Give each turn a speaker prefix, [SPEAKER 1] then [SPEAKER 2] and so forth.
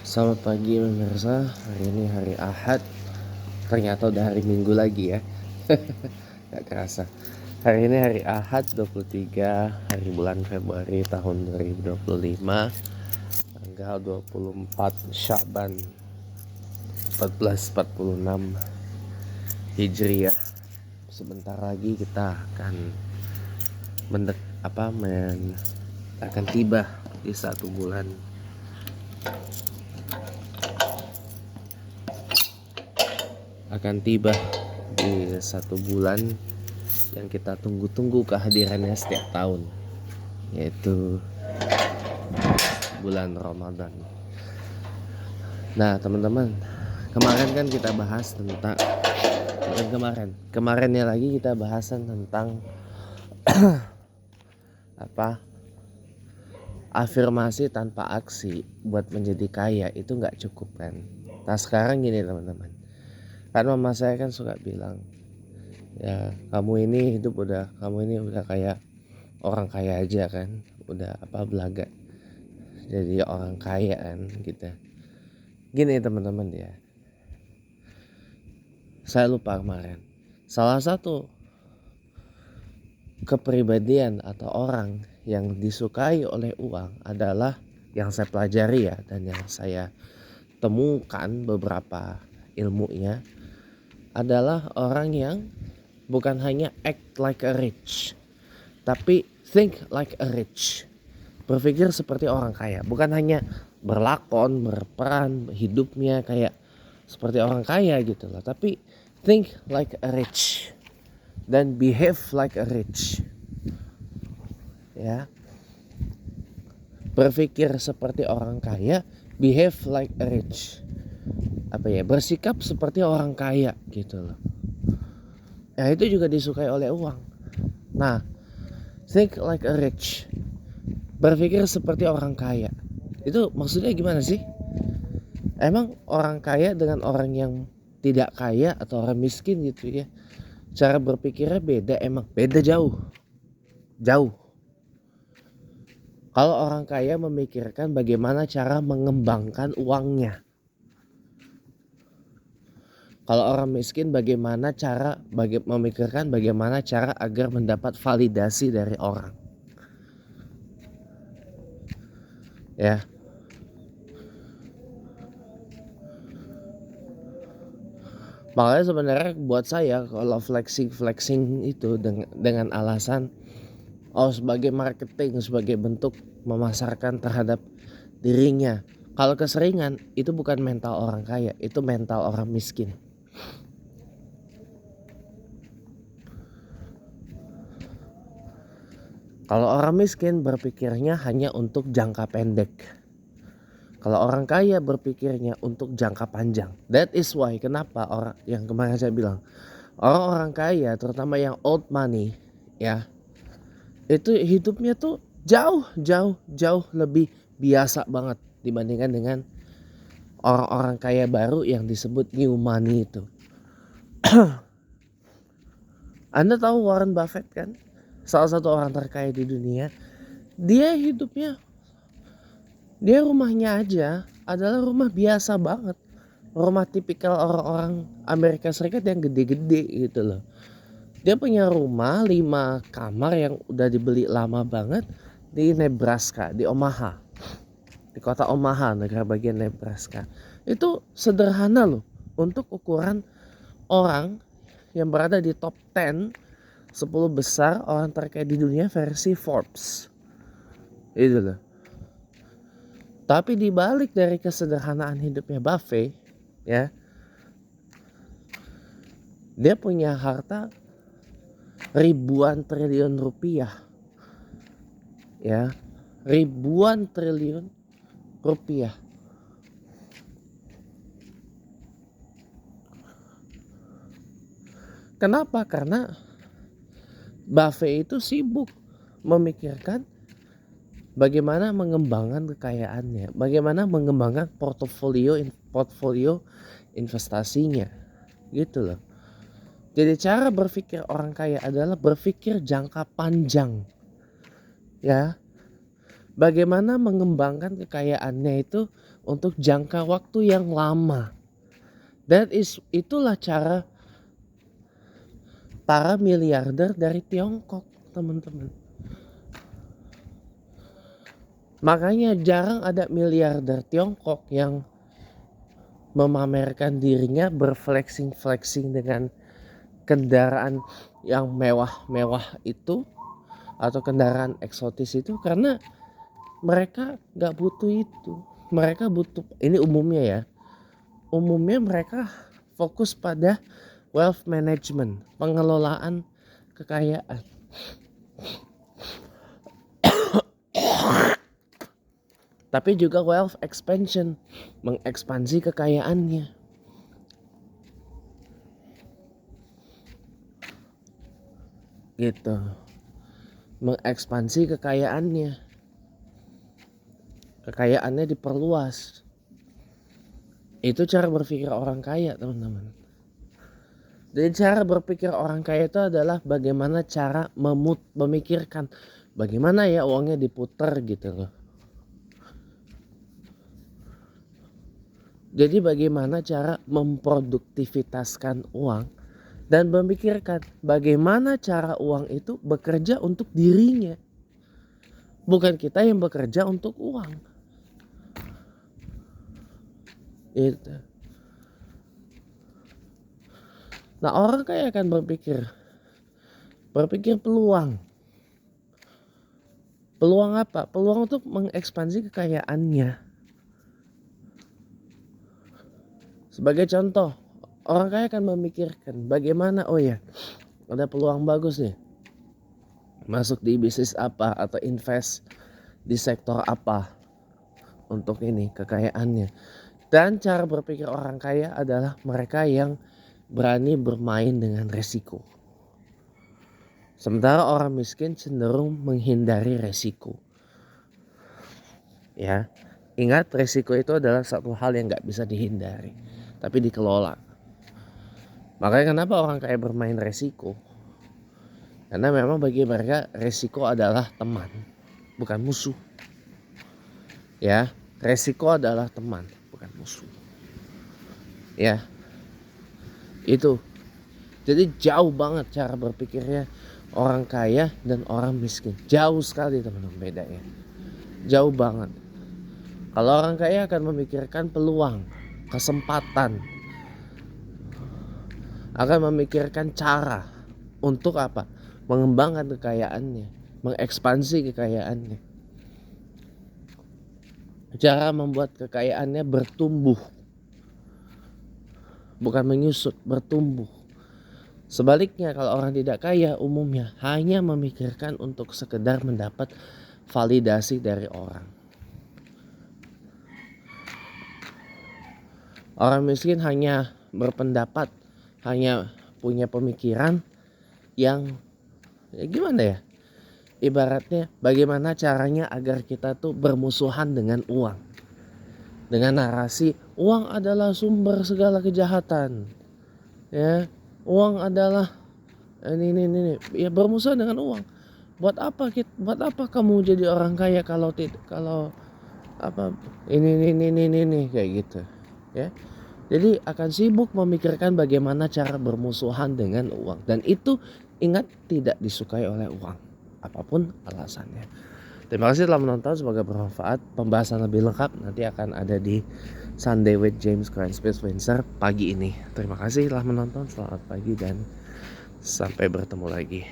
[SPEAKER 1] Selamat pagi pemirsa, hari ini hari Ahad. Ternyata udah hari Minggu lagi ya. Gak kerasa. Hari ini hari Ahad 23 hari bulan Februari tahun 2025, tanggal 24 Sya'ban 1446 Hijriah. Sebentar lagi kita akan akan tiba di 1 bulan yang kita tunggu-tunggu kehadirannya setiap tahun, yaitu bulan Ramadan. Nah teman-teman, kemarin kan kita bahas tentang kemarinnya lagi kita bahasan tentang afirmasi tanpa aksi buat menjadi kaya itu nggak cukup kan. Nah sekarang gini teman-teman, kan mama saya kan suka bilang, ya kamu ini udah kayak orang kaya aja kan, udah belaga jadi orang kaya kan gitu. Gini teman-teman ya, saya lupa kemarin salah satu kepribadian atau orang yang disukai oleh uang adalah, yang saya pelajari ya dan yang saya temukan beberapa ilmunya, adalah orang yang bukan hanya act like a rich, tapi think like a rich. Berpikir seperti orang kaya, bukan hanya berlakon, berperan hidupnya kayak seperti orang kaya gitu loh, tapi think like a rich dan behave like a rich. Ya. Berpikir seperti orang kaya, behave like a rich. Bersikap seperti orang kaya gitu loh. Ya itu juga disukai oleh uang. Nah, think like a rich, berpikir seperti orang kaya, itu maksudnya gimana sih? Emang orang kaya dengan orang yang tidak kaya atau orang miskin gitu ya, cara berpikirnya beda? Emang beda jauh. Kalau orang kaya memikirkan bagaimana cara mengembangkan uangnya, kalau orang miskin memikirkan bagaimana cara agar mendapat validasi dari orang. Ya. Makanya sebenarnya buat saya kalau flexing itu dengan alasan sebagai marketing, sebagai bentuk memasarkan terhadap dirinya. Kalau keseringan itu bukan mental orang kaya, itu mental orang miskin. Kalau orang miskin berpikirnya hanya untuk jangka pendek. Kalau orang kaya berpikirnya untuk jangka panjang. That is why kenapa orang yang kemarin saya bilang, orang-orang kaya terutama yang old money ya, itu hidupnya tuh jauh lebih biasa banget dibandingkan dengan orang-orang kaya baru yang disebut new money itu. Anda tahu Warren Buffett kan? Salah satu orang terkaya di dunia. Dia rumahnya aja adalah rumah biasa banget. Rumah tipikal orang-orang Amerika Serikat yang gede-gede gitu loh. Dia punya rumah 5 kamar yang udah dibeli lama banget di Nebraska, di Omaha. Di kota Omaha, negara bagian Nebraska. Itu sederhana loh untuk ukuran orang yang berada di top 10 besar orang terkaya di dunia versi Forbes. Itu loh. Tapi dibalik dari kesederhanaan hidupnya Buffett, ya, dia punya harta ribuan triliun rupiah, ya, ribuan triliun rupiah. Kenapa? Karena Buffett itu sibuk memikirkan bagaimana mengembangkan kekayaannya, bagaimana mengembangkan portofolio investasinya, gitu loh. Jadi cara berpikir orang kaya adalah berpikir jangka panjang, ya, bagaimana mengembangkan kekayaannya itu untuk jangka waktu yang lama. Itulah cara para miliarder dari Tiongkok, teman-teman. Makanya jarang ada miliarder Tiongkok yang memamerkan dirinya berflexing dengan kendaraan yang mewah-mewah itu atau kendaraan eksotis itu, karena mereka gak butuh itu. Mereka butuh, ini umumnya ya, umumnya mereka fokus pada wealth management, pengelolaan kekayaan. Tapi juga wealth expansion, mengekspansi kekayaannya. Gitu. Mengekspansi kekayaannya. Kekayaannya diperluas. Itu cara berpikir orang kaya, teman-teman. Jadi cara berpikir orang kaya itu adalah bagaimana cara memikirkan bagaimana ya uangnya diputar gitu loh. Jadi bagaimana cara memproduktivitaskan uang dan memikirkan bagaimana cara uang itu bekerja untuk dirinya. Bukan kita yang bekerja untuk uang. Itu. Nah, orang kaya akan berpikir peluang. Peluang apa? Peluang untuk mengekspansi kekayaannya. Sebagai contoh, orang kaya akan memikirkan bagaimana, oh ya, ada peluang bagus nih. Masuk di bisnis apa atau invest di sektor apa untuk ini kekayaannya. Dan cara berpikir orang kaya adalah mereka yang berani bermain dengan resiko. Sementara orang miskin cenderung menghindari resiko. Ya, ingat resiko itu adalah satu hal yang gak bisa dihindari, tapi dikelola. Makanya kenapa orang kaya bermain resiko? Karena memang bagi mereka resiko adalah teman, bukan musuh. Ya, resiko adalah teman, bukan musuh. Ya, itu. Jadi jauh banget cara berpikirnya orang kaya dan orang miskin. Jauh sekali, teman-teman, bedanya. Jauh banget. Kalau orang kaya akan memikirkan peluang, kesempatan, akan memikirkan cara untuk apa? Mengembangkan kekayaannya, mengekspansi kekayaannya. Cara membuat kekayaannya bertumbuh, bukan menyusut, bertumbuh. Sebaliknya kalau orang tidak kaya umumnya hanya memikirkan untuk sekedar mendapat validasi dari orang. Orang miskin hanya berpendapat, hanya punya pemikiran yang ya gimana ya? Ibaratnya bagaimana caranya agar kita tuh bermusuhan dengan uang. Dengan narasi uang adalah sumber segala kejahatan. Ya, uang adalah ini. Ya bermusuhan dengan uang. Buat apa kamu jadi orang kaya kalau apa ini kayak gitu. Ya. Jadi akan sibuk memikirkan bagaimana cara bermusuhan dengan uang. Dan itu ingat tidak disukai oleh uang. Apapun alasannya. Terima kasih telah menonton, semoga bermanfaat. Pembahasan lebih lengkap nanti akan ada di Sunday with James Crenshaw Windsor pagi ini. Terima kasih telah menonton, selamat pagi dan sampai bertemu lagi.